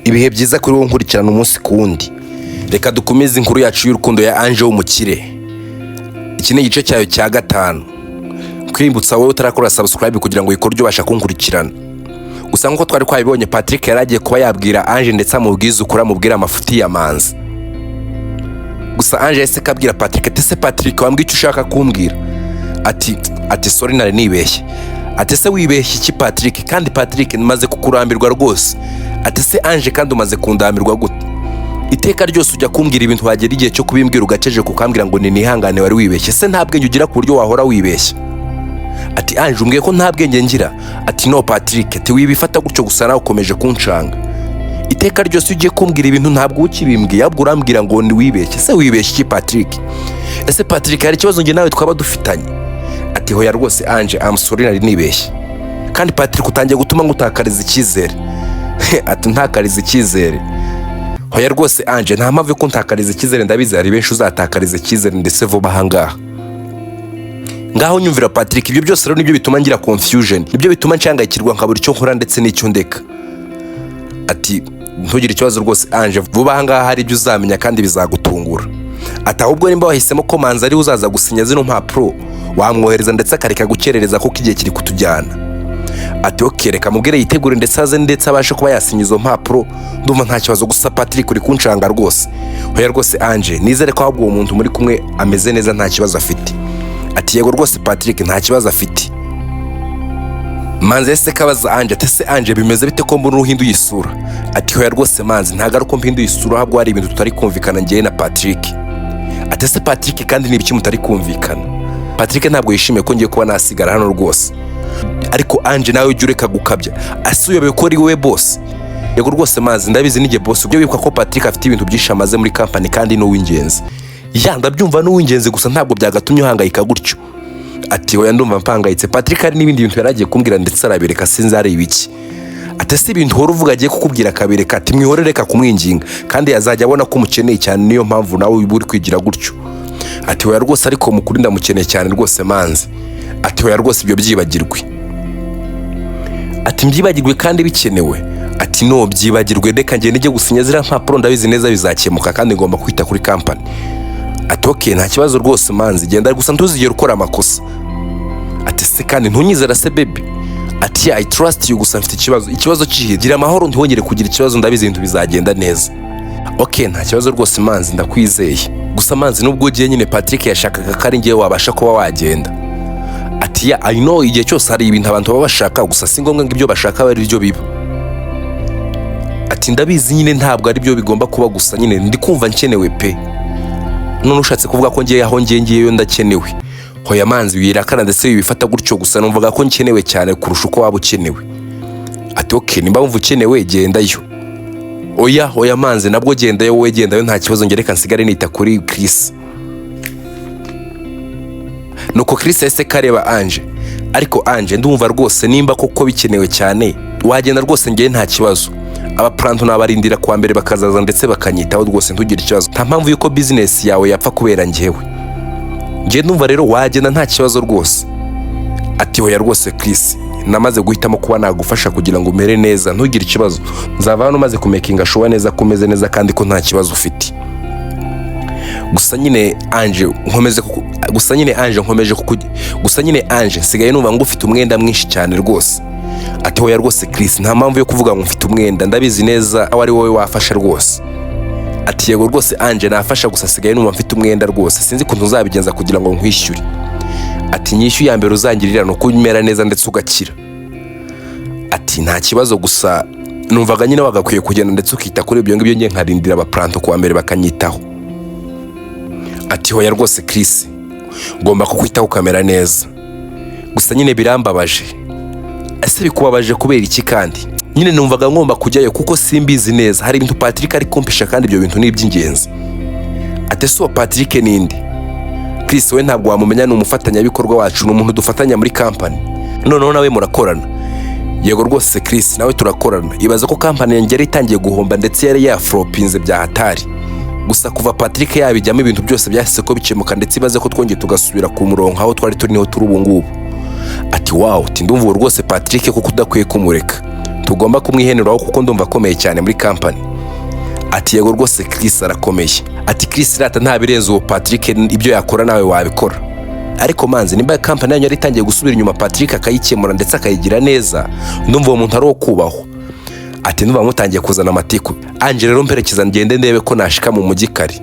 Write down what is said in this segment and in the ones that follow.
ibihe byiza kuri wowe nkurikirana umunsi ku wundi. Reka dukomeze inkuru yacu y'urukundo ya Ange w'umukire. Iki ni igice cyayo cya 5. Kwimbutsa wowe utarakora subscribe kugira ngo ikoryo ubasha kunkurikirana. Gusa nkuko twari kwabibonye, Patrick yaragiye kuba yabwira Ange ndetse amubwiza ukura amubwira amafuti ya manzi. Gusa Ange yese kabwira Patrick ati se Patrick wambwiye icyo ushaka kumbwira. Ati sorry nari nibeshye. Ati se wibeshye iki Patrick? Kandi Patrick nimaze kukurambirwa rwose. Ati se Ange kandi umaze kundamirwa gute? Iteka ryose ujya kumbwira ibintu wagera igihe cyo kubimbwira ugaceje kukambwira ngo nihangane wari wibeshye. Se nta bwenge ugira ku buryo wahora wibeshye? Ati Ange umbwiye ko nta bwenge ngira. Ati no Patrick, ati wibifata gutyo gusa nawe ukomeje kunshanga. Iteka ryose ugiye kumbwira ibintu ntabwo ukibimbwiye, ahubwo urambwira ngo ni wibeshye. Se wibeshye iki Patrick? Ese Patrick hari ikibazo nge nawe twaba dufitanye? Ati hoya rwose Ange, I'm sorry nari nibeshye. Kandi Patrick utangiye gutuma ngutakariza icyizere. Ati ntakariza icyizere. Hoya rwose Ange, nta mpamvu yo kuntakariza icyizere, ndabizi hari benshi uzatakariza icyizere ndetse vuba ahangaha. Ngaho nyumvira Patrick, ibyo byose rero nibyo bituma ngira confusion, nibyo bituma nshangayikirwa nkabura icyo nkora ndetse n'icyo ndeka. Ati ntugire ikibazo rwose Ange, vuba ahangaha hari ibyo uzamenya kandi bizagutungura. Ati ahubwo nimba wahisemo ko manzi ari uzaza gusinya zino mpapuro, wamwohereza ndetse akareka gukerereza kuko igihe kiri kutujyana. Ati okay, reka mubwire yitegure ndetse aze ndetse abashe kuba yasinya izo mpapuro, ndumva nta kibazo. Gusa Patrick uri kunshanga rwose. Hoya rwose Ange, nizere ko ahubwo uwo muntu muri kumwe ameze neza nta kibazo afite. Ati yego rwose Patrick nta kibazo afite. Manzi yese kabaza Ange ati se Ange bimeze bite ko mbona uhinduye isura? Ati hoya rwose Manzi, ntago ari ko mpinduye isura, ahubwo hari ibintu tutari kumvikana ngiye na Patrick. Ati se Patrick kandi ni ibiki mutari kumvikana? Patrick ntabwo yishimiye ko ngiye kuba nasigara hano rwose. Ariko Ange nawe ujye ureka gukabya, asuyobe ko ari wowe boss. Yego rwose Manzi, ndabizi nige boss, ubyo wibuka ko Patrick afite ibintu byinshi amaze muri company kandi no w'ingenzi. Ya ndabyumva no w'ingenzi, gusa ntabwo byagatumye uhangayika gutyo. Ati hoya ndumva mpangayitse Patrick, hari n'ibindi bintu yaragiye kumbwira ndetse arabireka sinzi ari ibiki. Ati se ibintu horo uvuga agiye kukubwira kabireka, ati mwihore reka kumwinginga kandi yazajya abona ko umukeneye cyane, niyo mpamvu nawe uri kwigira gutyo. Ati hoya rwose ariko mukuri ndamukeneye cyane rwose Manzi. Ati hoya rwose ibyo byibagirwe. Ati mbyibagirwe kandi bikenewe. Ati no byibagirwe, reka ngende njye gusinya zira mpapuro, ndabizi neza bizakemuka kandi ngomba kwita kuri company. Ati okay, nta kibazo rwose Manzi, genda gusa ntuzigere ukora amakosa. Ati se kandi ntunyizera se baby? Ati I trust you, gusa mfite ikibazo kihe, gira amahoro ntihongere kugira ikibazo, ndabizi ibintu bizagenda neza. Okay, nta kibazo rwose Manzi, ndakwizeye. Gusa Manzi nubwo ugiye nyine Patrick yashakaga ko ari ngiye wabasha kuba wagenda. Ati ya I know igihe cyose hari ibintu abantu baba bashaka, gusa si ngombwa ngo ibyo bashaka bari byo biba. Ati ndabizi nyine ntabwo ari byo bigomba kuba, gusa nyine ndi kumva nkenewe pe. None ushatse kuvuga ko ngiye aho ngiyeyo ndakenewe? Hoya Manzi wirakana ndetse wibifata gutyo, gusa numvaga ko nkenewe cyane kurusha uko waba ukenewe. Ati okay, nimba wumva ukenewe gendayo. Hoya Manzi nabwo gendayo, wowe gendayo nta kibazo, ngereka nsigare nita kuri Chris. Nuko Chris yese kareba Ange. Ariko Ange ndumva rwose nimba koko bikenewe cyane wagenda rwose, ngiye nta kibazo. Abaplanto nabarindira kwa mbere bakazaza ndetse bakanyitaho rwose, ntugire ikibazo. Nta mpamvu yuko business yawe yapfa kubera ngewe. Ngiye ndumva rero wagenda nta kibazo rwose. Ati hoya rwose Chris, namaze guhitamo kuba nagufasha kugira ngo umere neza, ntugire ikibazo. Nzava hano maze kumekinga showa neza, kumeze neza kandi ko nta kibazo ufite. Gusa nyine Ange nsigaye numva ngo ufite umwenda mwinshi cyane rwose. Ati hoya rwose Chris, nta mpamvu yo kuvuga ngo mfite umwenda, ndabizi neza aho ari wowe wafasha rwose. Ati yego rwose Ange nafasha, gusa sigaye numva mfite umwenda rwose, sinzi ukuntu uzabigenza kugira ngo nkwishyure. Ati nyishyuye ya mbere uzangirira no kumera neza ndetse ugakira. Ati nta kibazo, gusa numvaga nyine wagakwiye kugenda ndetse ukita kuri ibyo ngibyo, ngiye nkarindira abaplanto kwa mbere bakanyitaho. Ati hoya rwose Chris, ngomba kukwitaho ukamera neza. Gusa nyine birambabaje. Ese bikubabaje kubera iki kandi? Nyine numvaga ngomba kujyayo kuko simbizi neza, hari ibintu Patrick ari kumpisha kandi ibyo bintu ni iby'ingenzi. Ati so Patrick ninde? Chris we ntabwo wamumenya, ni umufatanyabikorwa wacu, ni umuntu dufatanya muri company. Noneho nawe murakorana? Yego rwose Chris, nawe turakorana. Ibaza ko company yanjye yari itangiye guhomba ndetse yari yaflopinze bya hatari. Gusa kuva Patrick yabijyamo ibintu byose byahise ko bikemuka, ndetse ibaze ko twongeye tugasubira ku murongo aho twari turi niho turi ubu ngubu. Ati wow, ndumva rwose Patrick kuko udakwiye kumureka. tugomba kumwihenuraho kuko ndumva akomeye cyane muri company. Ati yego rwose Chris arakomeye. Ati Chris rata nta birenze uwo Patrick ibyo yakora nawe wabikora. Ariko manzi nimba company yanyu yari itangiye gusubira inyuma Patrick akayikemura ndetse akayigira neza, ndumva uwo muntu ari wo kubaho. Ati ndumva mutangiye kuzana amatiku. Ange rero mperekeza ngende ndebe ko nashika mu mujyi kare.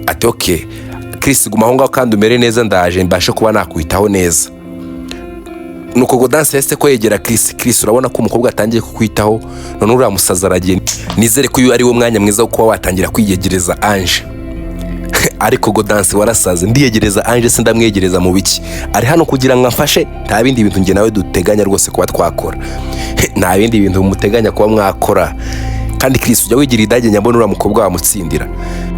Ati okay Chris guma aho ngaho kandi umere neza ndaje mbashe kuba nakwitaho neza. Nuko Godanse yese ko yegera Chris urabona ko umukobwa atangiye kukwitaho none uriya musaza aragiye. Nizere ko uyu ari wo mwanya mwiza wo kuba watangira kwiyegereza Ange. Ariko Godanse warasaze ndiyegereza Ange se ndamwegereza mu biki? Ari hano kugira ngo amfashe, nta bindi bintu nge nawe duteganya rwose kuba twakora. Nta bindi bintu muteganya kuba mwakora. Kandi Chris ujya wigira idage nyabona uriya mukobwa wamutsindira.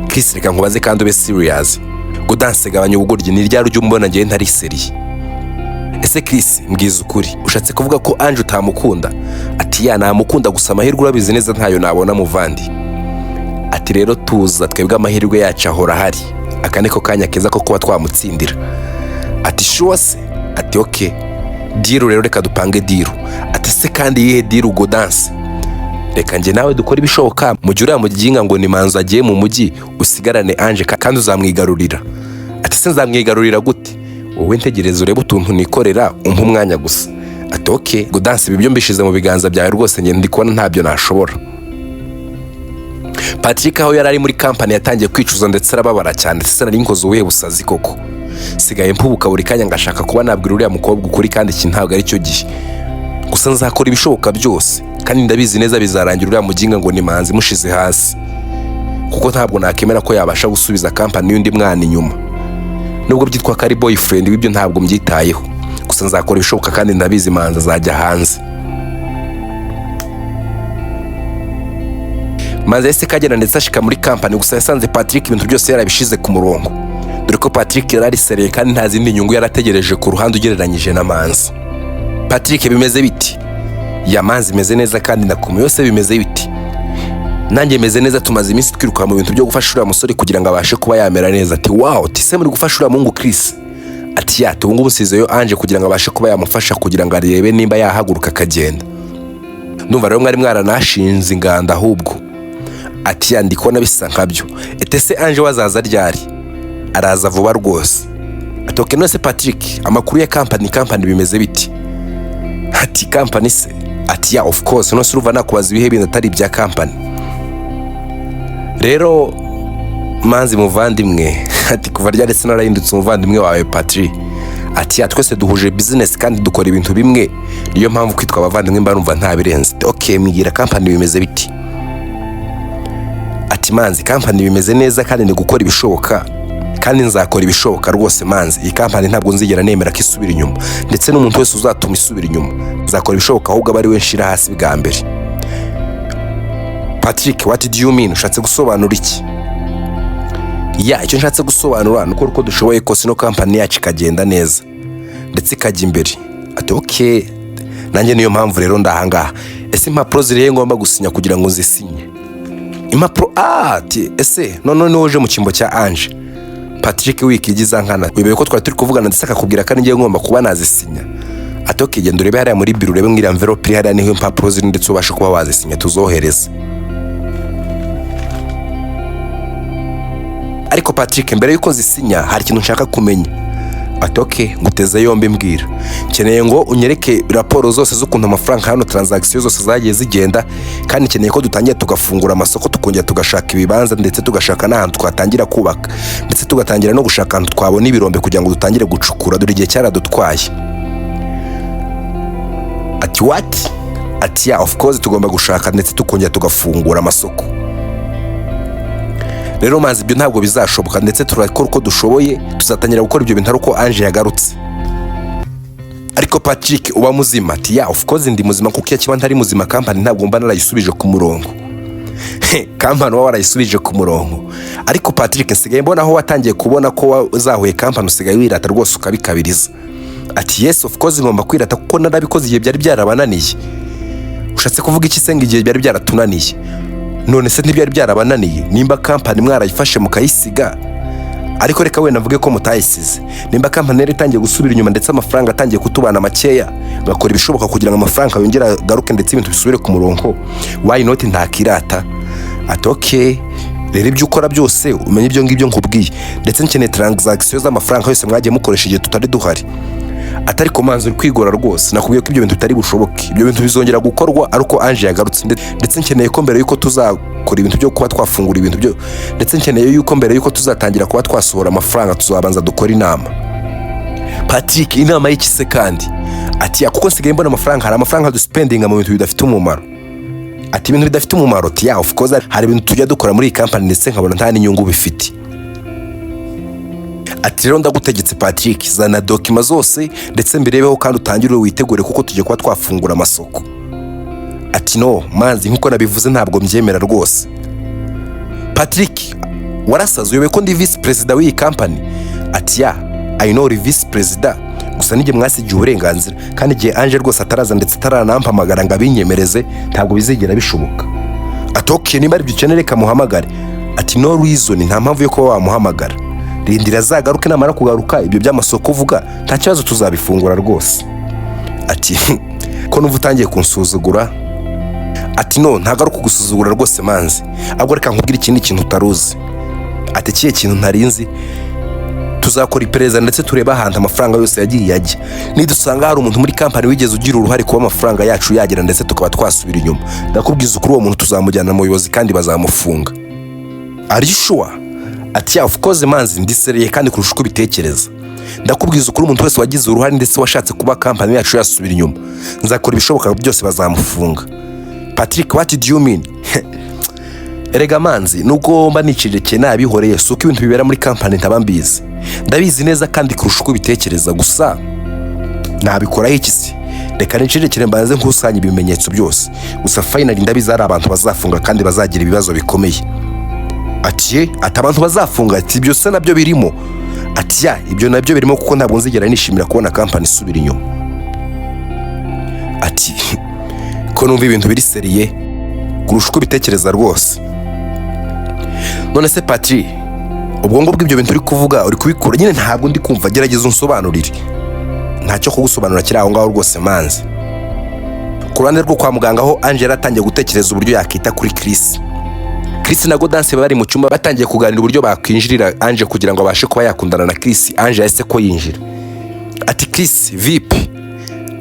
Chris reka nkubaze kandi ube serious. Godanse gabanya ubugoryi ni ryari ujye umbona nge ntari serious. Ese Chris mbwiza ukuri ushatse kuvuga ko Ange utamukunda? Ati ya namukunda gusa amahirwe urabizi neza ntayo nabona muvandi. Ati rero tuza twebwe amahirwe yacu ahora hari, akaneko kanya keza ko kuba twamutsindira. Ati sure se? Ati okay diru rero reka dupange diru. Ati se kandi yihe diru Godanse? Reka nge nawe dukora ibishoboka mu gihe uriya muginga ngo ni manzo agiye mu mujyi usigarane Ange kandi uzamwigarurira. Ati se nzamwigarurira gute? Wowe ntegereza urebe utuntu nikorera umpa umwanya gusa. Ati okay Godanse ibyo mbishize mu biganza byawe rwose nge ndi kubona ntabyo nashobora. Patrick aho yari ari muri company yatangiye kwicuza ndetse arababara cyane. Ese nari nkoze ubuhe busazi koko? Sigaye mpubuka buri kanya ngashaka kuba nabwira uriya mukobwa ukuri kandi iki ntabwo ari cyo gihe. Gusa nzakora ibishoboka byose kandi ndabizi neza bizarangira uriya muginga ngo ni manzi mushize hasi. Kuko ntabwo nakemera ko yabasha gusubiza company y'undi mwana inyuma. Nubwo byitwa ko ari boyfriend w'ibyo ntabwo mbyitayeho. Gusa nzakora ibishoboka kandi ndabizi manzi azajya hanze. Manzi ese kagenda ndetse ashika muri company gusa yasanze Patrick ibintu byose yarabishize ku murongo. Dore ko Patrick yari sereye kandi nta zindi nyungu yarategereje ku ruhande ugereranyije na Manzi. Patrick bimeze biti? Ya Manzi imeze neza kandi nakume yose bimeze biti? Nanjye meze neza tumaze iminsi twiruka mu bintu byo gufasha uriya musore kugira ngo abashe kuba yamera neza. Ati wow tise muri gufasha uriya mungu Chris. Ati ya tungu busizeyo Ange kugira ngo abashe kuba yamufasha kugira ngo arebe nimba yahaguruka akagenda. Ndumva rero mwari mwaranashinze inganda ahubwo. Ati ya ndikona bisa nkabyo. Ese Ange wazaza ryari? Araza vuba rwose. Ati okay nose Patrick amakuru ya company bimeze biti? Ati company se? Ati ya of course nose uruva nakubaza ibihe bintu atari bya company. Rero Manzi muvandimwe ati kuva ryari se narahindutse umuvandimwe wawe Patrick? Ati ya twese duhuje business kandi dukora ibintu bimwe niyo mpamvu kwitwa abavandimwe mba numva nta birenze. Okay mbwira company bimeze biti? Ati Manzi company bimeze neza kandi ndi gukora ibishoboka kandi nzakora ibishoboka rwose Manzi. Iyi company ntabwo nzigera nemera ko isubira inyuma ndetse n'umuntu wese uzatuma isubira inyuma nzakora ibishoboka ahubwo abari we nshira hasi bwa mbere. Patrick what do you mean? Ushatse gusobanura iki? Ya icyo nshatse gusobanura nuko uko dushoboye kose no company yacu ikagenda neza ndetse ikajya imbere. Ati okay nanjye niyo mpamvu rero ndahangaha. Ese impapuro zirihe ngomba gusinya kugira ngo nzisinye? Impapuro ati ese none uje mu kimbo cya Ange. Patrick wikigiza nkana wibeye ko twari turi kuvugana ndetse akakubwira kandi ngiye ngomba kuba nazisinya. Ati okay genda urebe hariya muri biro urebe ngira envelope hariya niho impapuro ziri ndetse ubashe kuba wazisinya tuzohereza. Ariko Patrick mbere yuko zisinya hari ikintu nshaka kumenya. Ati okay nguteze yombi mbwira. Keneye ngo unyereke raporo zose z'ukuntu amafaranga hano transaction zose zagiye zigenda kandi keneye ko dutangiye tugafungura amasoko tukongera tugashaka ibibanza ndetse tugashaka n'ahantu twatangira kubaka ndetse tugatangira no gushaka ahantu twabona ibirombe kugira ngo dutangire gucukura dore igihe cyaradutwaye. Ati what? Ati ya of course tugomba gushaka ndetse tukongera tugafungura amasoko. Rero Manzi ibyo ntabwo bizashoboka ndetse turakora uko dushoboye tuzatangira gukora ibyo bintu ari uko Ange yagarutse. Ariko Patrick uba muzima? Ati ya of course ndi muzima kuko yakiba ntari muzima company ntabwo mba narayisubije ku murongo. Company warayisubije ku murongo. Ariko Patrick nsigaye mbona aho watangiye kubona ko uzahuye company usigaye wirata rwose ukabikabiriza. Ati yes of course ngomba kwirata kuko narabikoze igihe byari byarabananiye. Ushatse kuvuga iki senga igihe byari byaratunaniye? None se ntibyari byarabananiye nimba company mwarayifashe mukayisiga? ariko reka wenda mvuge ko mutayisize. Nimba kampani yari itangiye gusubira inyuma ndetse amafaranga atangiye kutubana makeya, bakora ibishoboka kugira ngo amafaranga yongere agaruke ndetse ibintu bisubire ku murongo, why not ntakirata? Ati okay, rero ibyo ukora byose umenye ibyo ngibyo nkubwiye, ndetse nkeneye transaction z'amafaranga yose mwagiye mukoresha igihe tutari duhari. Atari komanzi uri kwigora rwose, nakubwiye ko ibyo bintu bitari bushoboke, ibyo bintu bizongera gukorwa aruko Ange yagarutse, ndetse nkeneye ko mbere yuko tuzakora ibintu byo kuba twafungura ibintu byo, ndetse nkeneye yuko mbere yuko tuzatangira kuba twasohora amafaranga tuzabanza dukora inama. Patrick, inama y'ikise kandi? Ati kuko nsigaye mbona amafaranga, hari amafaranga duspendinga mu bintu bidafite umumaro. Ati ibintu bidafite umumaro? Ati of course hari ibintu tujya dukora muri iyi company ndetse nkabona nta n'inyungu bifite. Ati rero ndagutegetse Patrick, zana dokima zose ndetse mbirebeho kandi utangire witegure kuko tujye kuba twafungura amasoko. Ati no manzi, nkuko nabivuze ntabwo mbyemera rwose. Patrick, warasaze uyobe ko ndi vice president w'iyi company? Ati I know vice president, gusa nige mwasigiye uburenganzira kandi igihe Ange rwose ataraza ndetse ataranampamagara ngo abinyemereze ntabwo bizigera bishoboka. Ati okay, nimba ari byo ukeneye kamuhamagare. Ati no reason, nta mpamvu yo kuba wamuhamagara, rindira azagaruke, namara kugaruka ibyo by'amasoko uvuga nta kibazo tuzabifungura rwose. Ati ko numva utangiye kunsuzugura? Ati no, ntago ari kugusuzugura rwose manzi, ahubwo reka nkubwire ikindi kintu utaruzi. Ati kiye kintu ntarinzi? Tuzakora iperereza ndetse turebe ahantu amafaranga yose yagiye yajya, nidusanga hari umuntu muri company wigeze ugira uruhare kuba amafaranga yacu yagera ndetse tukaba twasubira inyuma, ndakubwiza ukuri uwo muntu tuzamujyana mu buyobozi kandi bazamufunga. Are you sure? Ati of course manzi, ndisereye kandi kurusha uko bitekereza. Ndakubwiza ukuri umuntu wese wagize uruhare ndetse washatse kuba company yacu yasubira inyuma, nzakora ibishoboka byose bazamufunga. Patrick, what do you mean? Erega manzi, nuko mba nicecekeye nabihoreye, suko ibintu bibera muri company ntabambizi. Ndabizi neza kandi kurusha uko bitekereza, gusa nabikora iki se? Reka nicecekere mbanze nkusanye ibimenyetso byose, gusa finally ndabizi hari abantu bazafunga kandi bazagira ibibazo bikomeye. Ati abantu bazafunga? Ati ibyo se nabyo birimo? Ati ibyo nabyo birimo kuko ntabwo nzigera nishimira kubona company isubira inyuma. Ati ko numva ibintu biri seriye kurusha uko bitekereza rwose. None se Patrick, ubwo ngubwo ibyo bintu uri kuvuga uri kubikora nyine ntabwo ndi kumva, gerageza unsobanurire. Ntacyo kugusobanura kiri aho ngaho rwose manzi. Ku ruhande rwo kwa muganga aho Ange yaratangiye gutekereza uburyo yakita kuri Chris na Godanse bari mu cyumba batangiye kuganira uburyo bakwinjirira Ange kugira ngo abashe kuba yakundana na Chris. Ange yahise ko yinjira. Ati Chris vipi?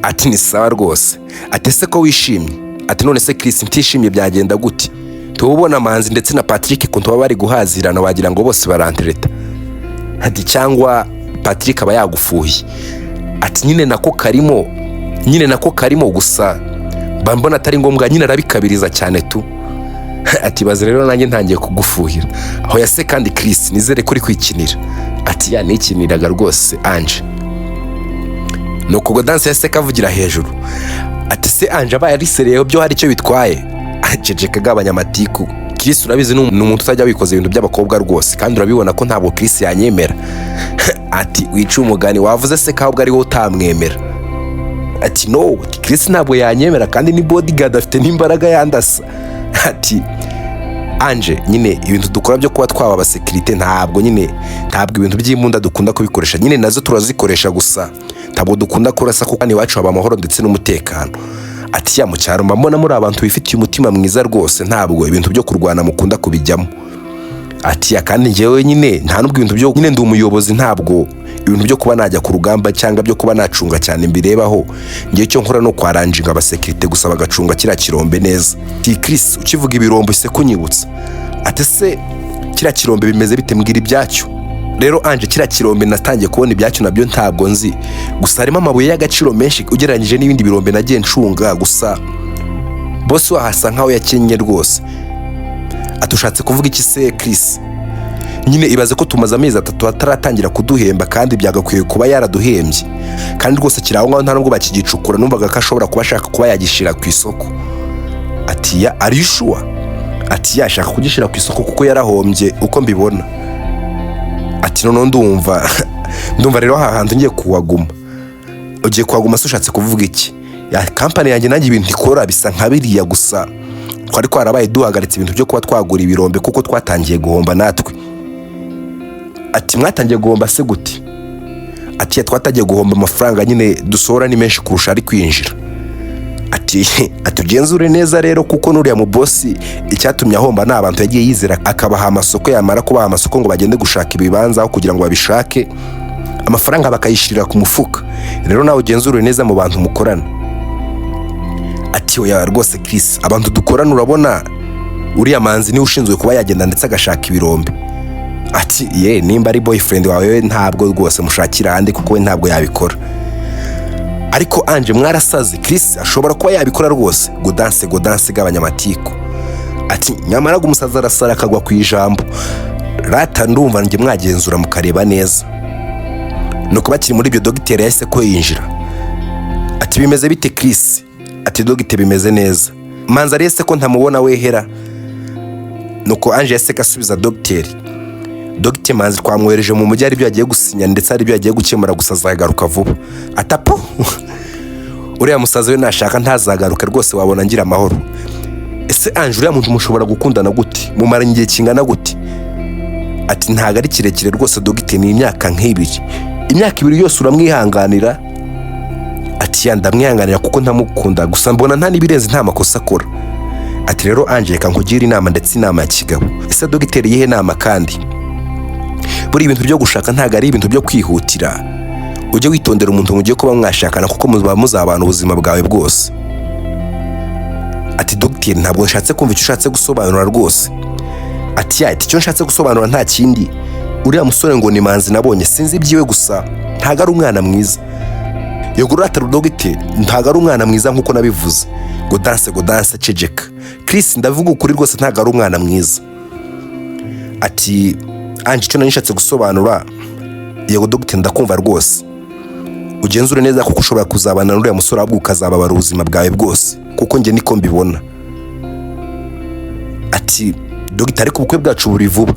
Ati ni sawa rwose. Ati se ko wishimye? Ati none se Chris ntishimye byagenda gute? Tubona manzi ndetse na Patrick ko tuba bari guhazirana wagira ngo bose barantereta. Ati cyangwa Patrick aba yagufuhiye? Ati nyine nako karimo gusa mbona atari ngombwa, nyine arabikabiriza cyane tu. Ati baze rero nanjye ntangiye kugufuhira. Aho yase kandi Chris nizere kuri kwikinira. Ati nikiniraga rwose Ange. Nuko Godanse yase kavugira hejuru. Ati se Ange abaye ari seriyo byo hari icyo bitwaye? Aceceka gabanyamatiku. Chris urabizi ni umuntu utajya wikoza ibintu by'abakobwa rwose, kandi urabibona ko ntabwo Chris yanyemera. Ati wica umugani, wavuze se ko ahubwo ari wowe utamwemera? Ati no, Chris ntabwo yanyemera kandi ni bodyguard afite n'imbaraga yandasa. Ati Ange, nyine ibintu dukora byo kuba twaba abasekirite ntabwo ibintu by'imbunda dukunda kubikoresha, nyine nazo turazikoresha gusa ntabwo dukunda kurasa kuko ni wacu amahoro ndetse n'umutekano. Ati mu cyaro mbona muri abantu bifitiye umutima mwiza rwose, ntabwo ibintu byo kurwana mukunda kubijyamo. Ati kandi njyewe nyine nta nubwo ibintu byo nyine ndi umuyobozi, ntabwo ibintu byo kuba najya ku rugamba cyangwa byo kuba nacunga cyane mbirebaho. Ngiye cyo nkora no kwaranjinga abasekirite gusa bagacunga kira kirombe neza. Ati Chris ukivuga ibirombo ise kunyibutsa. Ati se kira kirombe bimeze bite mbwira ibyacyo? Rero Ange kira kirombe natangiye kubona ibyacyo nabyo ntabwo nzi, gusa harimo amabuye y'agaciro menshi ugereranyije n'ibindi birombe nagiye ncunga, gusa boss wahasa nkaho yakenye rwose. Atushatse kuvuga iki se Chris? Nyine ibaze ko tumaze amezi 3 ataratangira kuduhemba kandi byagakwiye kuba yaraduhembye, kandi rwose kiraho ngaho nta nubwo bakigicukura, numvaga ko ashobora kuba ashaka kuba yagishira ku isoko. Ati are you sure? Ati yashaka kugishira ku isoko kuko yarahombye uko mbibona. Ati none ndumva rero hantu ngiye kuwaguma. Ugiye kuwaguma se ushatse kuvuga iki? Ya company yanjye nanjye ibintu ikora bisa nkabiriya gusa twari kwarabaye duhagaritse ibintu byo kuba twagura ibirombe kuko twatangiye guhomba natwe. ati mwatangiye guhomba se gute? Ati twatagiye guhomba amafaranga nyine dusohora ni menshi kurusha ari kwinjira. Ati atugenzure neza rero kuko nuriya mu boss icyatumye ahomba na abantu yagiye yizera akabaha amasoko, yamara kubaha amasoko ngo bagende gushaka ibibanza aho kugira ngo babishake amafaranga bakayishirira ku mufuka. Rero nawe ugenzure neza mu bantu mukorana. Ati oya rwose Chris, abantu dukorana urabona uriya manzi ni ushinzwe kuba yagenda ndetse agashaka ibirombe. Ati nimba ari boyfriend wawe ntabwo rwose mushakira handi kuko we ntabwo yabikora. Ariko Ange mwarasaze, Chris ashobora kuba yabikora rwose. Godanse gabanyamatiku. Ati nyamara gumusaza arasara akagwa ku ijambo. Rata ndumva nge mwagenzura mukareba neza. Nuko bakiri muri ibyo dogiteri yahise ko yinjira. Ati bimeze bite Chris? Ati dogiteri bimeze neza. Manza rese ko ntamubona wehera. Nuko Ange yahise asubiza dogiteri. Dogiteri Manzi twamwereje mu mujyi ari byo yagiye gusinya ndetse ari byo yagiye gukemura gusa azagaruka vuba. Atapo uriya musaza we nashaka ntazagaruka rwose wabona ngira amahoro. Ese Ange uriya muntu mushobora gukundana gute? Mumara igihe kingana gute? Ati ntago ari kirekire rwose dogiteri, ni imyaka nk'ibiri. Imyaka ibiri yose uramwihanganira? Ati ndamwihanganira kuko ntamukunda gusa mbona nta nibirenze nta makosa akora. Ati rero Ange reka nkugira inama ndetse inama ya kigabo. Ese dogiteri yihe nama kandi? Buri ibintu byo gushaka ntago ari ibintu byo kwihutira. Ujye witondera umuntu mugiye kuba mwashakana kuko muzabana ubuzima bwawe bwose. Ati dogiteri ntabwo nshatse kumva icyo ushatse gusobanura rwose. Ati icyo nshatse gusobanura nta kindi. Uriya musore ngo ni Manzi nabonye sinzi ibyiwe gusa ntago ari umwana mwiza. Yego rataro dogiteri ntago ari umwana mwiza nkuko nabivuze. Godanse ceceka. Chris ndavuga ukuri rwose ntago ari umwana mwiza. Ati Ange cyo nanishatse gusobanura. Yego dogiteri ndakumva rwose. Ugenzure neza kuko ushobora kuzabana n'uriya musore ahubwo ukazababara ubuzima bwawe bwose kuko nge niko mbibona. Ati dogiteri ariko ubukwe bwacu buri vuba.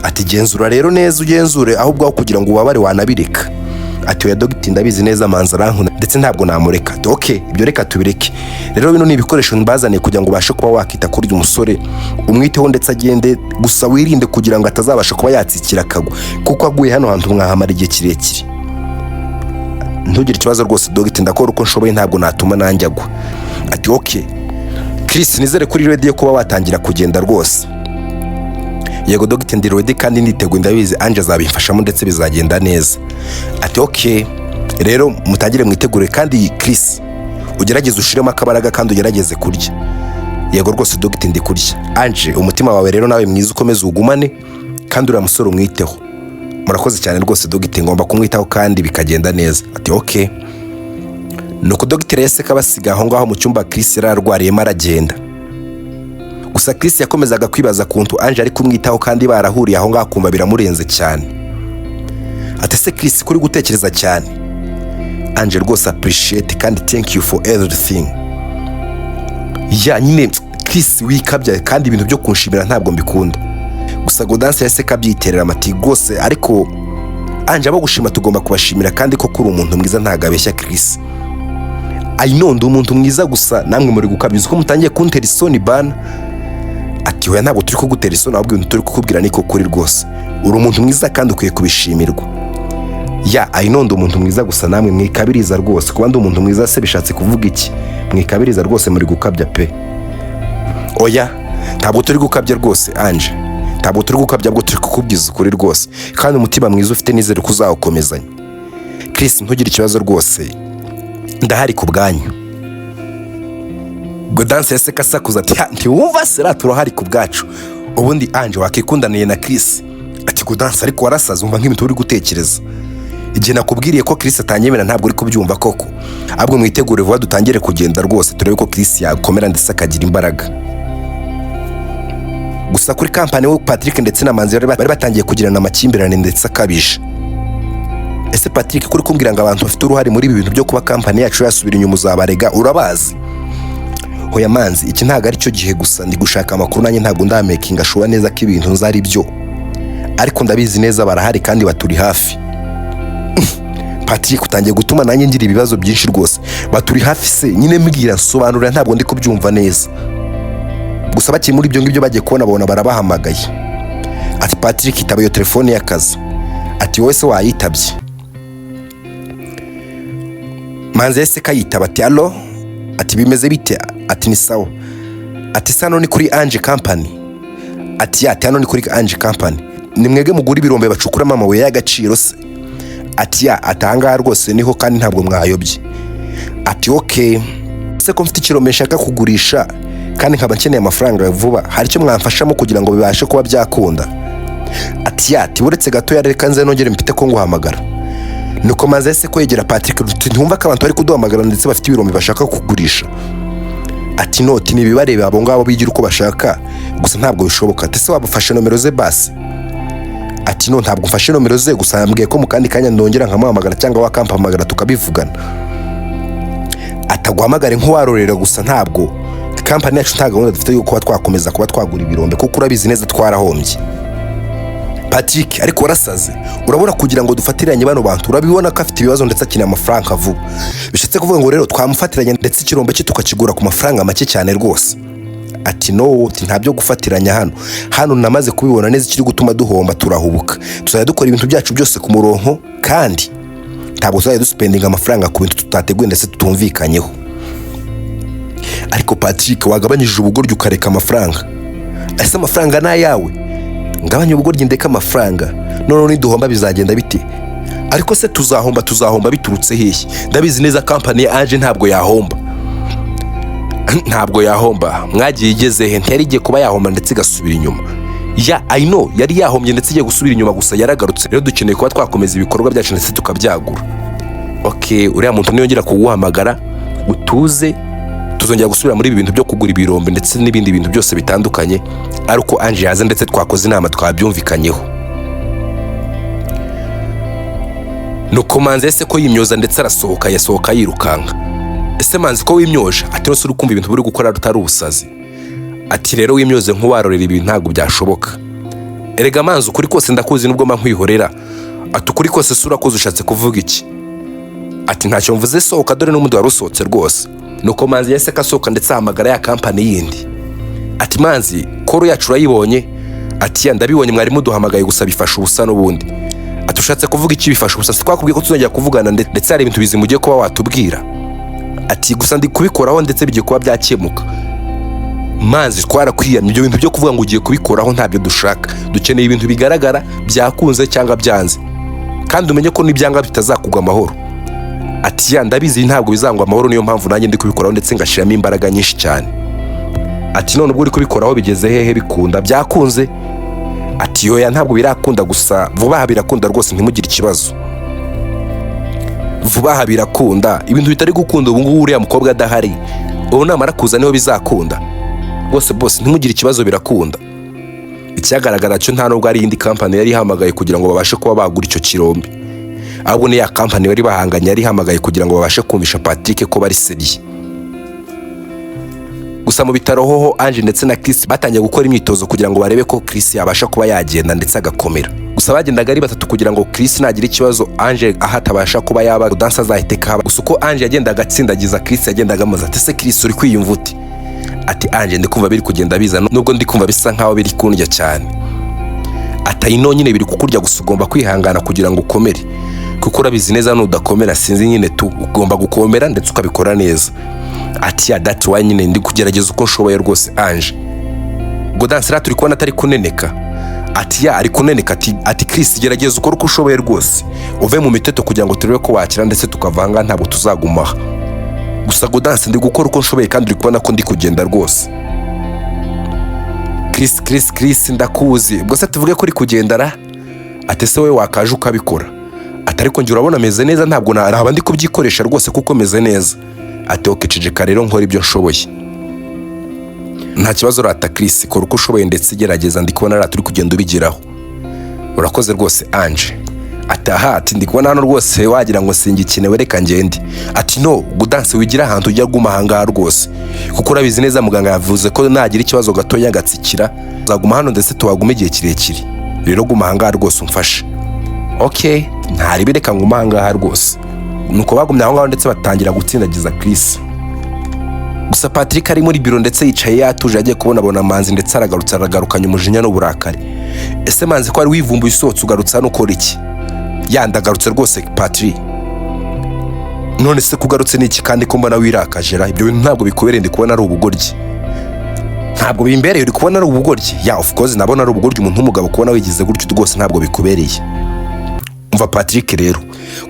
Ati genzura rero neza ugenzure ahubwo aho kugira ngo ubabare wanabireka. Ati oya dogiteri ndabizi neza Manzi arankunda ndetse ntabwo namureka. Ati okay ibyo reka tubireke. Rero bino ni ibikoresho mbazaniye kugira ngo ubashe kuba wakita kuri uyu musore umwiteho ndetse agende gusa wirinde kugira ngo atazabasha kuba yatsikira akagwa kuko aguye hano hantu mwahamara igihe kirekire. Ntugire ikibazo rwose dogiteri ndakora uko nshoboye ntabwo natuma nanjye agwa. Ati okay Chris nizere kuri ready kuba watangira kugenda rwose. Yego dogiteri ndi ready kandi niteguye ndabizi Ange azabimfashamo ndetse bizagenda neza. Ati okay rero mutangire mwitegure kandi Chris ugerageze ushiremo akabaraga kandi ugerageze kurya. Yego rwose dogiteri ndi kurya. Ange umutima wawe rero nawe mwiza ukomeze ugumane kandi uriya musore umwiteho. Murakoze cyane rwose dogiteri ngomba kumwitaho kandi bikagenda neza. Ati okay. Nuko dogiteri yese kabasiga aho ngaho mu cyumba Chris yararwariyemo aragenda. Gusa Chris yakomezaga kwibaza kuntu Ange ari kumwitaho kandi barahuriye aho ngaho kumva biramurenze cyane. Ati se Chris kuri gutekereza cyane? Ange rwose appreciate kandi thank you for everything. Nyine Chris wikabya kandi ibintu byo kunshimira ntabwo mbikunda. Gusa Godanse yase kabyiterera amati rwose ariko Ange abo gushima tugomba kubashimira kandi ko kuri umuntu mwiza ntagabeshya Chris. Ndi umuntu mwiza gusa namwe muri gukabiza ko mutangiye kuntera isoni bana. Ati oya ntabwo turi kugutera isoni ahubwo ibintu turi kukubwira niko kuri rwose. Uri umuntu mwiza kandi ukwiye kubishimirwa. Ndi umuntu mwiza gusa namwe mwikabiriza rwose. Kuba ndi umuntu mwiza se bishatse kuvuga iki? Mwikabiriza rwose muri gukabya pe. Oya ntabwo turi gukabya rwose Ange. Ntabwo turi gukabya bwo turi kukubwiza ukuri rwose. Kandi umutima mwiza ufite nizere ko uzawukomezanya. Chris ntugire ikibazo rwose. Ndahari ku bwanyu. Godanse yase kasakuza ati ntiwumva sera turahari ku bwacu. Ubundi Ange wakikundaniye na Chris. Ati Godanse ariko warasaza umva nk'ibintu uri gutekereza. Igihe nakubwiriye ko Chris atanyemera ntabwo uri kubyumva koko. Ahubwo mwitegure vuba dutangire kugenda rwose turebe ko Chris yakomera ndetse akagira imbaraga. Gusa kuri kampani we Patrick ndetse na Manzi bari batangiye kugirana amakimbirane ndetse akabije. Ese Patrick kuri kumbwira ngo abantu bafite uruhare muri ibi bintu byo kuba kampani yacu yasubira inyuma uzabarega urabazi? Hoya Manzi iki ntago ari cyo gihe gusa ndi gushaka amakuru nanjye ntago ndamakinga shuwa neza ko ibintu nzari byo. Ariko ndabizi neza barahari kandi baturi hafi. Patrick utangiye gutuma nanjye ngira ibibazo byinshi rwose. Baturi hafi se nyine mbwira sobanura ntabwo ndi kubyumva neza. Gusa bakiri muri ibyo ngibyo bagiye kubona babona barabahamagaye. Ati Patrick itabayo telefone y'akazi. ati wowe se wayitabye? Manzi yahise kayitaba ati allo, ati bimeze bite? Ati ni sawa. Ati sano ni kuri Ange company? Ati ya hano ni kuri Ange company. Ni mwege mugura ibirombe bacukuramo amabuye y'agaciro se? Ati ya atanga rwose niho kandi ntabwo mwayobye. Ati okay, se ko mfite ikirombe nshaka kugurisha kandi nkaba nkeneye amafaranga vuba, hari icyo mwamfashamo kugira ngo bibashe kuba byakunda? Ati ya ati uretse gato yareka nze nongere mpite ko nguhamagara. Nuko Manzi yahise kwegera Patrick, ntumva ko abantu bari kuduhamagara ndetse bafite ibirombe bashaka kugurisha. Ati noti ni bibarebe abo ngabo bigira uko bashaka, gusa ntabwo bishoboka. Ati se wabafashe nomero ze basi? Ati no ntabwo mfashe nomero ze, gusa yambwiye ko mu kandi kanya ndongera nkamuhamagara cyangwa wakampamagara tukabivugana. Ataguhamagare nk'uwarorera gusa ntabwo company yacu nta gahunda dufite yo kuba twakomeza kuba twagura ibirombe kuko urabizi neza twarahombye. Patrick ariko warasaze, urabona kugira ngo dufatiranye bano bantu urabibona ko afite ibibazo ndetse akina amafaranga vuba. Bishatse kuvuga ngo rero twamufatiranye ndetse ikirombe cye tukakigura ku mafaranga make cyane rwose. Ati no ntabyo gufatiranya hano namaze kubibona neza ikiri gutuma duhomba turahubuka. Tuzajya dukora ibintu byacu byose ku murongo kandi ntabwo tuzajya duspendinga amafaranga ku bintu tutateguye ndetse tutumvikanyeho. Ariko Patrick wagabanyije ubugoryi ukareka amafaranga. Ese amafaranga na yawe? Ngabanya ubugoryi ndeka amafaranga. None niduhomba bizagenda bite? Ariko se tuzahomba biturutse hehe? Ndabizi neza company ya Ange ntabwo yahomba. Ntabwo yahomba. Mwagiye igeze he? Ntiyari igiye kuba yahomba ndetse igasubira inyuma. Ya I know yari yahombye ndetse igiye gusubira inyuma gusa yaragarutse. Rero dukeneye kuba twakomeza ibikorwa byacu ndetse tukabyagura. Okay, uriya muntu niyongera kuguhamagara utuze, tuzongera gusubira muri ibi bintu byo kugura ibirombe ndetse n'ibindi bintu byose bitandukanye, ariko Ange yaza ndetse twakoze inama twabyumvikanyeho. Nuko Manzi ese ko yimyoza ndetse yasohoka yirukanka. Ese Manzi ko wimyoje? Ati rose urukumva ibintu buri gukora rutari ubusazi. Ati rero wimyoze nk'uwarorera ibintu ntabwo byashoboka. Erega Manzi ukuri kose ndakuzi nubwo nkwihorera. Ati ukuri kose sura koze ushatse kuvuga iki? Ati ntacyo mvuze, sohoka dore n'umundi warusohotse rwose. Nuko Manzi yahise kasohoka ndetse ahamagara ya company yindi. Ati Manzi koro yacu urayibonye? Ati ya ndabibonye mwari muduhamagaye gusa bifasha ubusa n'ubundi. Ati ushatse kuvuga iki bifasha ubusa? Twakubwiye ko tuzongera kuvugana ndetse hari ibintu bizimugiye kuba watubwira. Ati gusa ndi kubikoraho ndetse bigiye kuba byakemuka. Manzi twarakwiyamye, ibyo bintu byo kuvuga ngo ugiye kubikoraho ntabyo dushaka. Dukeneye ibintu bigaragara byakunze cyangwa byanze, kandi umenye ko nibyanga bitazakugwa amahoro. Ati ya ndabizi ntabwo bizangwa amahoro, niyo mpamvu nanjye ndi kubikoraho ndetse ngashiramo imbaraga nyinshi cyane. Ati none ubwo uri kubikoraho bigeze hehe bikunda byakunze? Ati yoya ntabwo birakunda, gusa vuba birakunda rwose, ntimugire ikibazo. Vuba birakunda, ibintu bitari gukunda ubu ngubu uriya mukobwa adahari, ubu namara kuza niho bizakunda bose ntimugire ikibazo birakunda. Icyagaragara cyo nta nubwo ari indi company yari ihamagaye kugira ngo babashe kuba bagura icyo kirombe, ahubwo ni ya company bari bahanganye yari ihamagaye kugira ngo babashe kumvisha Patrick ko bari seriye. Gusa mu bitaro hoho Ange ndetse na Chris batangiye gukora imyitozo kugira ngo barebe ko Chris yabasha kuba yagenda ndetse agakomera. Gusa bagendaga ari batatu kugira ngo Chris nagira ikibazo Ange ahatabasha kuba yaba dansa zahite kaba. Gusa uko Ange yagendaga atsindagiza Chris yagendaga amaze ati se Chris uri kwiyumva uti? Ati Ange ndikumva biri kugenda biza nubwo ndikumva bisa nkaho biri kundya cyane. Ati ino nyine biri kukurya, gusa ugomba kwihangana kugira ngo ukomere, kuko urabizi neza nudakomera sinzi nyine ugomba gukomera ndetse ukabikora neza. Ati ya that why nyine ndi kugerageza uko nshoboye rwose Ange. Ngo dansera turi kubona atari kuneneka. Ati ya ari kuneneka. Ati Chris gerageza ukora uko ushoboye rwose, uve mu miteto kugira ngo turebe ko wakira ndetse tukavanga, ntabwo tuzagumaha. Gusa ngo danse ndi gukora uko nshoboye kandi uri kubona ko ndi kugenda rwose. Chris ndakuzi, ubwo se tuvuge ko uri kugendara? Ati se we wakaje ukabikora? Atari ko ngira urabona ameze neza, ntabwo naraba ndi kubyikoresha rwose kuko meze neza. Ati okiceceka rero nkora ibyo nshoboye. Nta kibazo rata Chris, kora uko ushoboye ndetse gerageza, ndi kubona turi kugenda ubigeraho. Urakoze rwose Ange. Ati ndi kubona hano rwose wagira ngo singikenewe reka ngende. Ati no gudanse wigira ahantu ujya guma hanga rwose, kuko urabizi neza muganga yavuze ko nagira ikibazo gatoya gatsikira uzaguma hano ndetse tuwagume igihe kirekire, rero guma hanga rwose umfashe. Okay, ntari bireka nguma hanga rwose. Nuko bagumye aho ngaho ndetse batangira gutsindagiza Chris. Gusa Patrick ari muri biro ndetse yicaye yatuje, agiye kubona Manzi ndetse aragarukanye umujinya n'uburakari. Ese Manzi ko ari wivumbuye isotse ugarutse hano ukora iki? yandagarutse rwose Patrick. None se kugarutse n'iki kandi ko mbona wirakajera? Ibyo bintu ntabwo bikubereye, ndi kubona ari ubugoryi. Ntabwo bimbereye, uri kubona ari ubugoryi. Of course nabona ari ubugoryi umuntu w'umugabo kubona wigize gutyo rwose ntabwo bikubereye. Umva Patrick rero,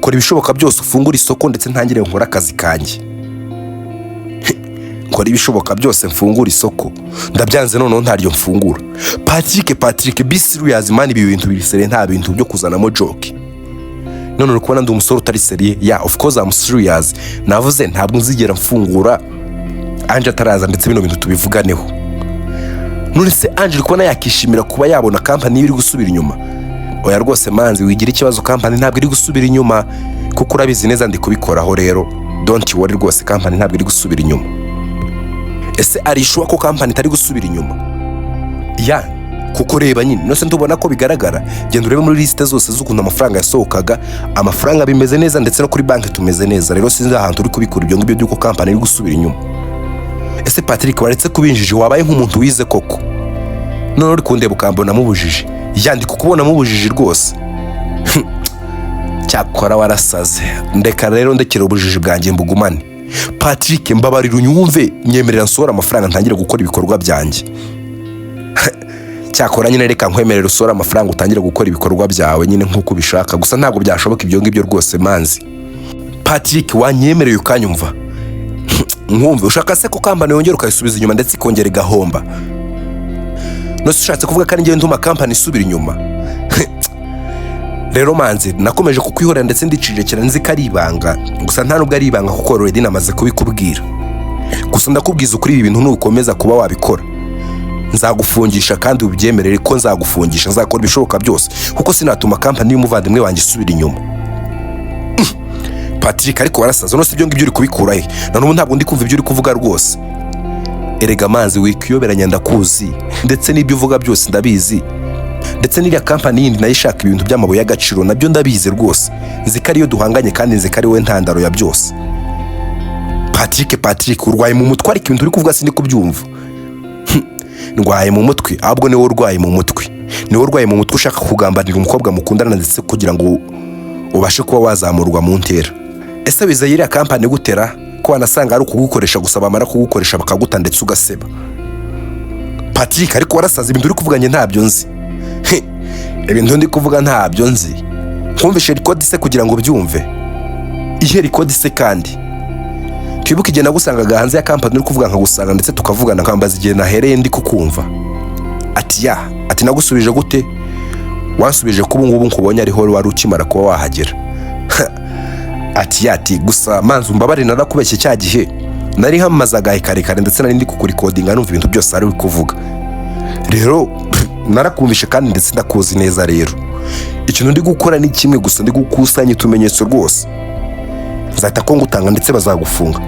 kora ibishoboka byose ufungura isoko ndetse ntangire nkora akazi kanjye. Kora ibishoboka byose mfungura isoko. Ndabyanze noneho ntaryo mfungura. Patrick be serious man, ibi bintu birisere nta bintu byo kuzanamo joke. None uri kubona ndi umusore utari serious. Of course I'm serious. Navuze ntabwo nzigera mfungura Ange ataraza ndetse bino bintu tubivuganeho. None se Ange uri kubona yakishimira kuba yabona company iri gusubira inyuma? Oya rwose manzi wigira ikibazo, company ntabwo iri gusubira inyuma kuko urabizi neza ndi kubikoraho rero. Don't worry rwose, company ntabwo iri gusubira inyuma. Ese arishuwa ko company itari gusubira inyuma? Kuko reba nyine nose ndubona ko bigaragara. Genda urebe muri liste zose z'ukuntu amafaranga yasohokaga, amafaranga bimeze neza ndetse no kuri banki tumeze neza. Rero sinzi ahantu uri kubikura ibyo ngibyo by'uko company iri gusubira inyuma. Ese Patrick waretse kubinjije, wabaye nk'umuntu wize koko? None uri kundeba ukambona mubujije. Ndi kukubona mubujije rwose. Cyakora warasaze. Ndeka rero ndekera ubujiji bwanjye mbugumane. Patrick mbabarira unyumve, nyemerera nsohora amafaranga ntangire gukora ibikorwa byanjye. Cyakora nyine reka nkwemerera usohora amafaranga utangire gukora ibikorwa byawe nyine nk'uko ubishaka, gusa ntabwo byashoboka ibyo ngibyo rwose manzi. Patrick wanyemereye ukanyumva? Nkumve ushaka se ko company yongera ukayisubiza inyuma ndetse ikongera igahomba? Nose ushatse kuvuga ko ari njye nduma company isubira inyuma? Rero manzi nakomeje kukwihorera ndetse ndicirikira nzi ko ari ibanga, gusa nta nubwo ari ibanga kuko already namaze kubikubwira. Gusa ndakubwiza ukuri ibi bintu nukomeza kuba wabikora nzagufungisha, kandi ubyemerere ko nzagufungisha. Nzakora ibishoboka byose kuko sinatuma company y'umuvandimwe wanjye isubira inyuma. Patrick ariko warasaza, nose ibyo ngibyo uri kubikura he? Nanubu ntabwo ndi kumva ibyo uri kuvuga rwose. Erega manzi wikiyoberanya ndakuzi ndetse n'ibyo uvuga byose ndabizi, ndetse n'iriya company yindi nayo ishaka ibintu by'amabuye y'agaciro nabyo ndabizi rwose. Nzi ko ariyo duhanganye kandi nzi ko ari wowe ntandaro ya byose. Patrick urwaye mu mutwe, ariko ibintu uri kuvuga sindi kubyumva. Ndwaye mu mutwe? Ahubwo niwe urwaye mu mutwe. Niwe urwaye mu mutwe ushaka kugambanira umukobwa mukundana ndetse kugira ngo ubashe kuba wazamurwa mu ntera. Ese bizeye iriya company gutera ko wanasanga ari ukugukoresha gusa, bamara kugukoresha bakaguta ndetse ugaseba. Patrick ariko warasaza, ibintu uri kuvuga njye ntabyo nzi. Ibintu ndi kuvuga ntabyo nzi. Nkumvishe record se kugira ngo byumve. Ihe record se kandi twibuke igihe nagusangaga hanze ya company uri kuvuga nkagusanga ndetse tukavugana nkambaza igihe nahereye ndi kukumva. Ati nagusubije gute? Wansubije ko ubu ngubu nkubonye ariho wari ukimara kuba wahagera. Ati gusa manzi umbabare narakubeshye cya gihe nari hamazaga karekare ndetse nari ndi kukurekodinga numva ibintu byose ari kuvuga. Rero narakumvishe kandi ndetse ndakuzi neza. Rero ikintu ndi gukora ni kimwe gusa, ndi gukusanya utumenyetso rwose. Nzahita ko ngutanga ndetse bazagufunga,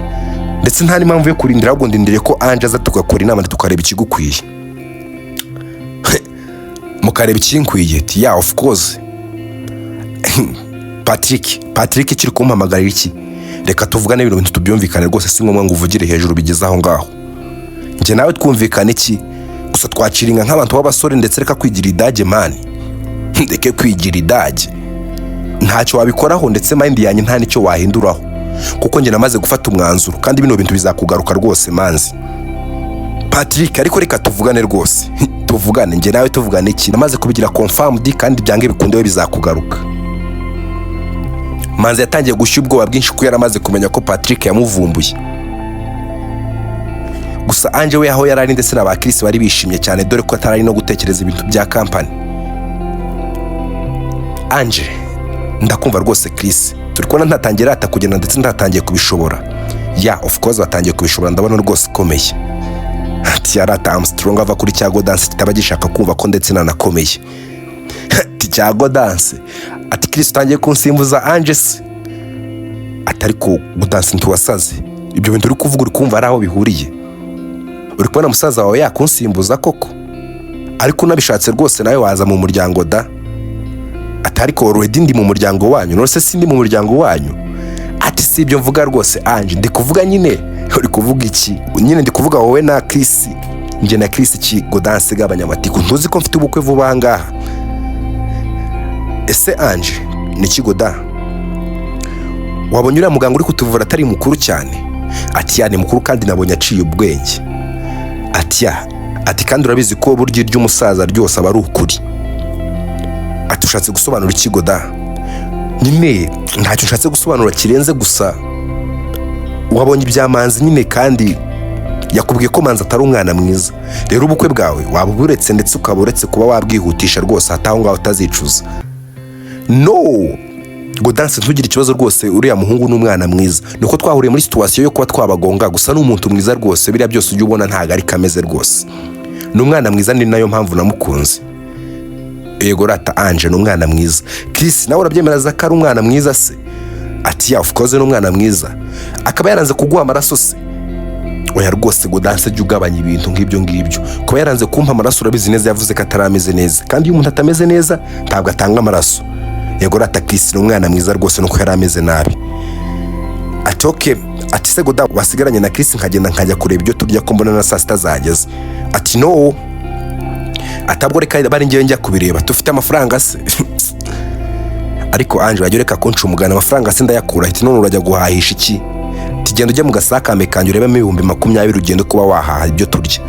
ndetse nta n'impamvu yo kurindira, ahubwo ndindiriye ko Ange aza tugakora inama tukareba ikigukwiye. Mukareba ikinkwiye? Of course. Patrick kiri kumpamagarira iki? Reka tuvugane ibintu bintu tubyumvikane rwose, si ngombwa ngo uvugire hejuru bigeze aho ngaho. Nje nawe twumvikane iki? Gusa twaciringa nk'abantu b'abasore ndetse reka kwigira idage mani. Ndeke kwigira idage. Ntacyo wabikoraho ndetse mind yanjye nta nicyo wahinduraho kuko nje namaze gufata umwanzuro, kandi bino bintu bizakugaruka rwose manzi. Patrick ariko reka tuvugane rwose. Tuvugane nje nawe tuvugane iki? Namaze kubigira confirmed kandi byange bikundewe bizakugaruka. Manzi yatangiye gushya ubwoba bwinshi ko yaramaze kumenya ko Patrick yamuvumbuye. Gusa Ange we aho yarari ndetse n'aba Chris bari bishimye cyane dore ko atarari no gutekereza ibintu bya company. Ange ndakumva rwose Chris, turi kubona ntatangira kugenda ndetse ntatangiye kubishobora. Of course batangiye kubishobora, ndabona rwose komeye. Ati yarata Armstrong ava kuri cyago dance kitaba gishaka kumva ko ndetse nanakomeye. Ati cyago dance. Ati Chris utangiye kunsimbuza Ange se? Atari ko gudanse ntiwasaze. Ibyo bintu uri kuvuga uri kumva ari aho bihuriye. Uri kubona musaza wawe yakunsimbuza koko? Ariko nabishatse rwose nawe waza mu muryango da. Atari ko already ndi mu muryango wanyu, nose sindi mu muryango wanyu. Ati si ibyo mvuga rwose Ange, ndi kuvuga nyine. Uri kuvuga iki? Nyine ndi kuvuga wowe na Chris. Nje na Chris ki godanse gabanyamatiku. Ntuzi ko mfite ubukwe vuba ngaha. Ese Ange ni kigoda wabonye uriya muganga uri kutuvura atari mukuru cyane? Ati ya ni mukuru kandi nabonye aciye ubwenge. Ati ya ati kandi urabizi ko buryo ry'umusaza ryose aba ari ukuri. Ati ushatse gusobanura ikigoda? Nyine ntacyo nshatse gusobanura kirenze gusa wabonye ibyamanzi nyine kandi yakubwiye ko manzi atari umwana mwiza. Rero ubukwe bwawe waba buretse ndetse ukaba uretse kuba wabwihutisha rwose hataho ngaho utazicuza. No Godanse ntugire ikibazo rwose, uriya muhungu n'umwana mwiza. Nuko twahuriye muri situation yo kuba twabagonga, gusa n'umuntu mwiza rwose, biriya byose ujye ubona ntago ari kameze rwose. N'umwana mwiza ni nayo mpamvu namukunze. Yego rata Ange n'umwana mwiza. Chris nawe urabyemeraza ko ari umwana mwiza se? Ati ya of course n'umwana mwiza. Akaba yaranze kuguha amaraso se? Oya rwose Godanse jya ugabanya ibintu nk'ibyo ngibyo. Kuba yaranze kumpa amaraso urabizi neza yavuze ko atarameze neza, kandi iyo umuntu atameze neza ntabwo atanga amaraso. Yego rata Chris n'umwana mwiza rwose nuko yari ameze nabi. Ati okay, ati se Goda wasigaranye na Chris nkagenda nkajya kureba ibyo turya ko mbona na saa sita zageze. Ati no atabwo reka bari ngiye njya kubireba, tufite amafaranga se? Ariko Ange wajya reka konca umugana amafaranga se ndayakura. Ati none urajya guhahisha iki? Tigenda ujya mu gasakame kanjye urebemo 20,000 ugende kuba wahaha ibyo turya.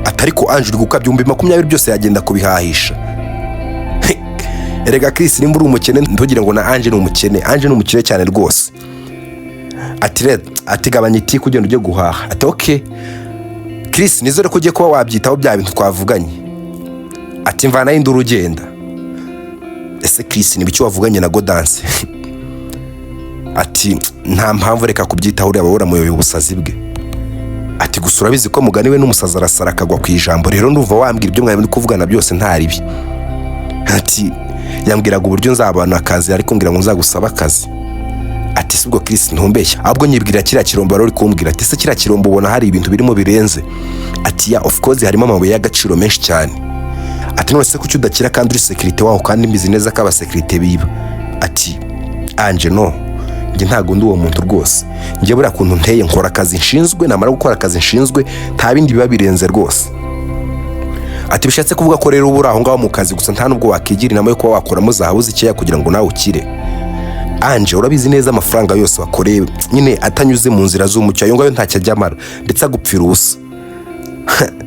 Atariko Ange uri gukabya 20,000 byose yagenda kubihahisha. Erega Chris nimba uri umukene ntugire ngo na Ange ni umukene. Ange ni umukire cyane rwose. Ati gabanya iti kugenda ujye guhaha. Ati okay Chris nizere ko ugiye kuba wabyitaho bya bintu twavuganye. Ati mvana y'induru ugenda. Ese Chris niba icyo wavuganye na Godanse? Ati nta mpamvu reka kubyitaho uri ababura muyoboye ubusazi bwe. Ati gusa urabizi ko mugani we n'umusaza arasara akagwa ku ijambo, rero nduva wambwira ibyo mwari kuvugana byose ntaribi. Ati yambwiraga uburyo nzabana akazi ariko ngira ngo nzagusaba akazi. Ati sibwo Chris ntumbeshya, ahubwo nyibwira kiriya kirombo ari kumbwira. Ati se kiriya kirombo ubona hari ibintu birimo birenze? Ati ya of course harimo amabuye y'agaciro menshi cyane. Ati none se kuki udakira kandi uri security waho kandi mbizi neza ko abasekirite biba? Ati Ange no njye ntago ndi uwo muntu rwose, njye buriya kuntu nteye nkora akazi nshinzwe, namara gukora akazi nshinzwe nta bindi biba birenze rwose. Ati bishatse kuvuga ko rero ubura aho ngaho mu kazi gusa nta nubwo wakigira inama yo kuba wakoramo zahabu zikeya kugira ngo nawe ukire. Ange urabizi neza amafaranga yose wakoreye nyine atanyuze mu nzira z'umucyo ayo ngayo ntacyo ajyamara ndetse agupfira ubusa.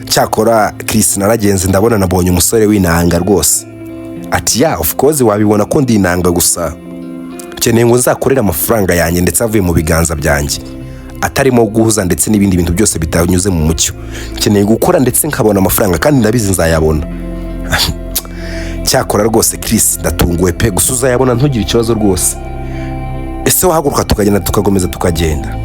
Cyakora Chris naragenze ndabona nabonye umusore w'inanga rwose. Ati ya of course wabibona ko ndi inanga gusa keneye ngo nzakorera amafaranga yanjye ndetse avuye mu biganza byanjye, atarimo guhuza ndetse n'ibindi bintu byose bitanyuze mu mucyo. Keneye gukora ndetse nkabona amafaranga kandi ndabizi nzayabona. Cyakora rwose Chris ndatunguwe pe, gusa uzayabona ntugire ikibazo rwose. Ese wahaguruka tukagenda tukagomeza tukagenda?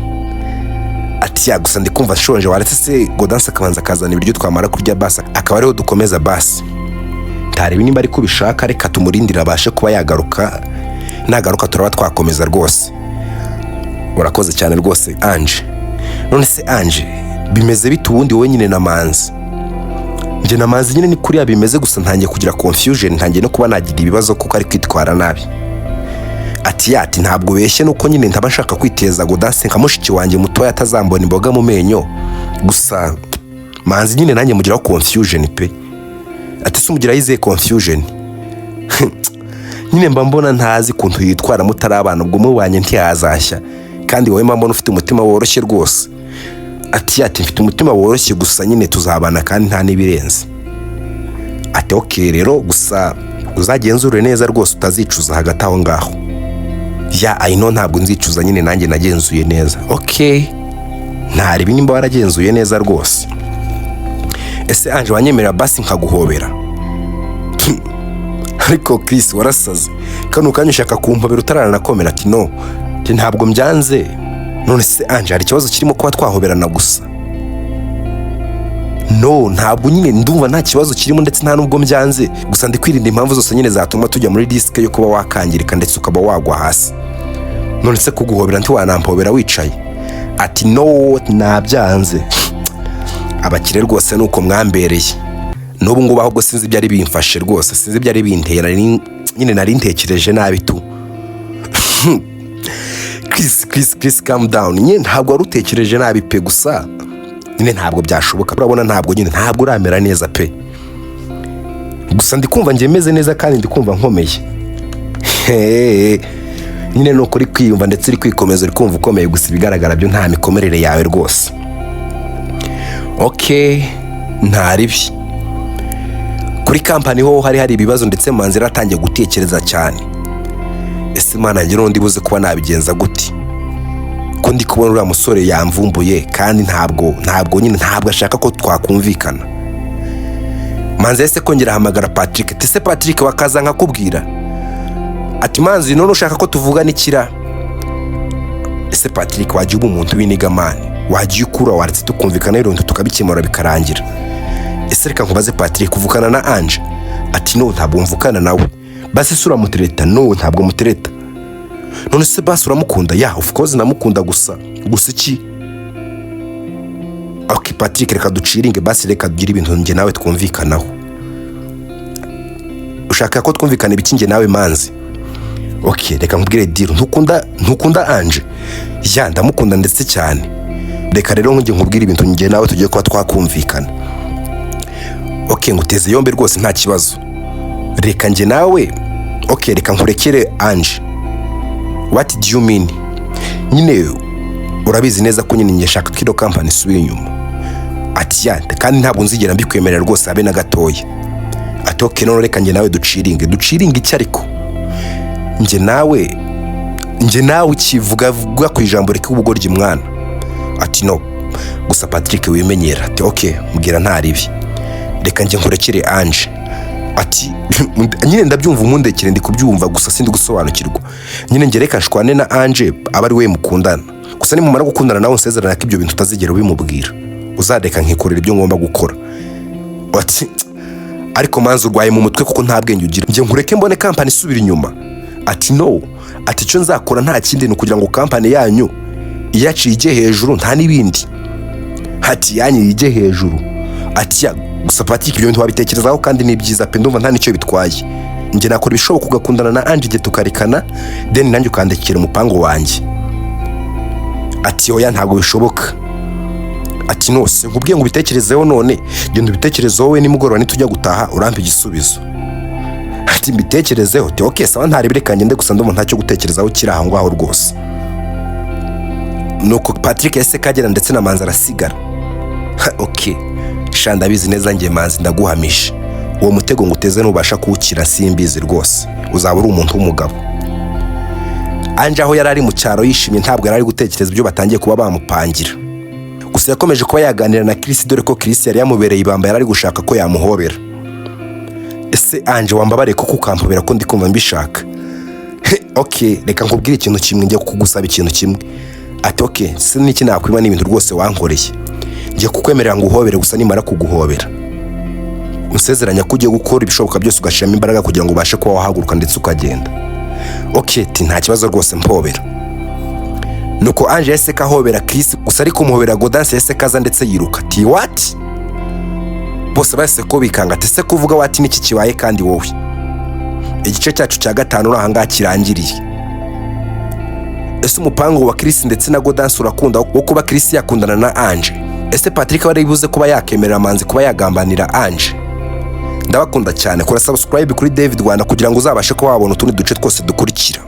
Ati ya gusa ndikumva nshonje, waretse se Godanse akabanza akazana ibiryo twamara kurya basi akaba ariho dukomeza basi. Tarebe nimba ari kubishaka reka tumurindira abashe kuba yagaruka, nagaruka turaba twakomeza rwose. Urakoze cyane rwose Ange. None se Ange bimeze bite ubundi wowe nyine na Manzi? Nje na Manzi nyine ni kuriya bimeze, gusa ntangiye kugira confusion, ntangiye no kuba nagira ibibazo kuko ari kwitwara nabi. Ati ntabwo beshye nuko nyine ntaba nshaka kwiteza Godanse nka mushiki wanjye mutoya atazambona imboga mu menyo, gusa Manzi nyine nanjye mugiraho confusion pe. Ati se umugira yize confusion? Nyine mba mbona ntazi kuntu yitwara mutarabana, ubwo mubanye ntiyazashya kandi wowe mbona ufite umutima woroshye rwose. Ati mfite umutima woroshye gusa nyine tuzabana kandi nta nibirenze. Ati okay rero gusa uzagenzure neza rwose utazicuza hagati aho ngaho. Ya I know ntabwo nzicuza nyine nanjye nagenzuye neza. Okay ntari binimba waragenzuye neza rwose. Ese Ange wanyemerera basi nkaguhobera? Ariko Chris warasaze kano kanya ushaka kumpobera utaranakomera. Ati no ntabwo mbyanze. None se Ange hari ikibazo kirimo kuba twahoberana gusa? No ntabwo nyine ndumva nta kibazo kirimo ndetse nta nubwo mbyanze, gusa ndi kwirinda impamvu zose nyine zatuma tujya muri risk yo kuba wakangirika ndetse ukaba wagwa hasi. None se kuguhobera nti wanampobera wicaye? Ati no nabyanze. Abakire rwose nuko mwambereye. N'ubu ngubu ahubwo sinzi byari bimfashe rwose, sinzi byari bintera nyine nari ntekereje nabi tu. Chris calm down. Nyine ntabwo warutekereje nabi pe, gusa nyine ntabwo byashoboka. Urabona ntabwo nyine ntabwo uramera neza pe. Gusa ndikumva nje meze neza kandi ndikumva nkomeye. nyine ni ukuri kwiyumva ndetse uri kwikomeza uri kumva ukomeye, gusa ibigaragara byo nta mikomerere yawe rwose. Nta ribi. Kuri kampani ho hari ibibazo ndetse Manzi yaratangiye gutekereza cyane. Ese Mana yanjye n'undi buze kuba nabigenza gute? Ko ndi kubona uriya musore yamvumbuye kandi ntabwo ashaka ko twakumvikana. Manzi yese kongera ahamagara Patrick. Ese Patrick wakaza nkakubwira ati Manzi none ushaka ko tuvugana ikira? Ese Patrick wagiye uba umuntu w'inigamani, wagiye ukura waretse tukumvikana ironto tukabikemura bikarangira. Ese reka nkubaze Patrick, uvukana na Ange? Ati no, ntabwo mvukana nawe. Basi sura mutereta? No, ntabwo mutereta. None se basi uramukunda? Ya, of course namukunda, gusa iki? Patrick, reka duciringe basi, reka dugire ibintu nge nawe twumvikanaho. Ushaka ko twumvikana ibiki nge nawe Manzi? Reka nkubwire deal. Ntukunda Ange? Ya, ndamukunda ndetse cyane. Reka rero nkubwire ibintu nge nawe tugiye kuba twakumvikana. Nguteze yombi rwose nta kibazo. Reka nge nawe reka nkurekere Ange. What do you mean? Nyine urabizi neza ko nyine ngeshaka ko ino company isubira inyuma. Ati ya, kandi ntabwo nzigera mbikwemerera rwose habe na gatoya. Ati none reka nge nawe duciringe iki ariko? Nge nawe ukivuga ku ijambo reka ubugoryi mwana. Ati no, gusa Patrick wimenyera. Ati mbwira nta ribi. Reka nge nkurekere Ange. Ati nyine ndabyumva umundekere, ndi kubyumva gusa sindi gusobanukirwa. Nyine nge reka nshwane na Ange aba ari we mukundana. Gusa nimumara gukundana nawe nsezerana ko ibyo bintu utazigera ubimubwira. Uzareka nkikorera ibyo ngomba gukora. Ati ariko Manzi urwaye mu mutwe kuko nta bwenge ugira. Nge nkureke mbone company isubira inyuma? Ati no, ati cyo nzakora nta kindi ni kugira ngo company yanyu iyaciye ijye hejuru nta nibindi. Ati yanyu ijye hejuru. Ati gusa Patrick ibyo bintu wabitekerezaho kandi ni byiza pe, ndumva nta nicyo bitwaye. Nge nakora ibishoboka ugakundana na Ange igihe tukarikana, then nanjye ukandekera umupango wanjye. Ati oya, ntabwo bishoboka. Ati nose nkubwiye ngo ubitekerezeho none, genda ubitekerezeho wowe nimugoroba nitujya gutaha urampe igisubizo. Ati mbitekerezeho. Ati sawa ntari bireka ngende, gusa ndumva ntacyo gutekerezaho kiri aho ngaho rwose. Nuko Patrick yese kagera ndetse na Manzi arasigara. Shanda bizi neza nge Manzi ndaguhamisha. Uwo mutego nguteze nubasha kuwukira simbizi rwose. Uzaba uri umuntu w'umugabo. Ange aho yarari mu cyaro yishimye, ntabwo yarari gutekereza ibyo batangiye kuba bamupangira. Gusa yakomeje kuba yaganira na Chris, dore ko Chris yari yamubereye ibamba, yarari gushaka ko yamuhobera. Ese Ange wambabare ko kukampobera ko ndi kumva mbishaka? Reka nkubwire ikintu kimwe, ngiye kugusaba ikintu kimwe. Ati se niki nakwima n'ibintu rwose wankoreye. Ngiye kukwemerera ngo uhobere, gusa nimara kuguhobera unsezeranya ko ugiye gukora ibishoboka byose ugashiramo imbaraga kugira ngo ubashe kuba wahaguruka ndetse ukagenda. Ati nta kibazo rwose mpobera. Nuko Ange yese kahobera Chris, gusa ariko umuhobera Godanse yese kaza ndetse yiruka. Ati what? Bose bahise ko bikanga. Ati se kuvuga wati niki kibaye kandi wowe? Igice cyacu cya 5 uri ahangaha kirangiriye. Ese umupango wa Chris ndetse na Godanse urakunda wo kuba Chris yakundana na Ange? Ese Patrick wari buze kuba yakemerera Manzi kuba yagambanira Ange? Ndabakunda cyane. Kora subscribe kuri David Rwanda kugira ngo uzabashe kuba wabona utundi duce twose dukurikira.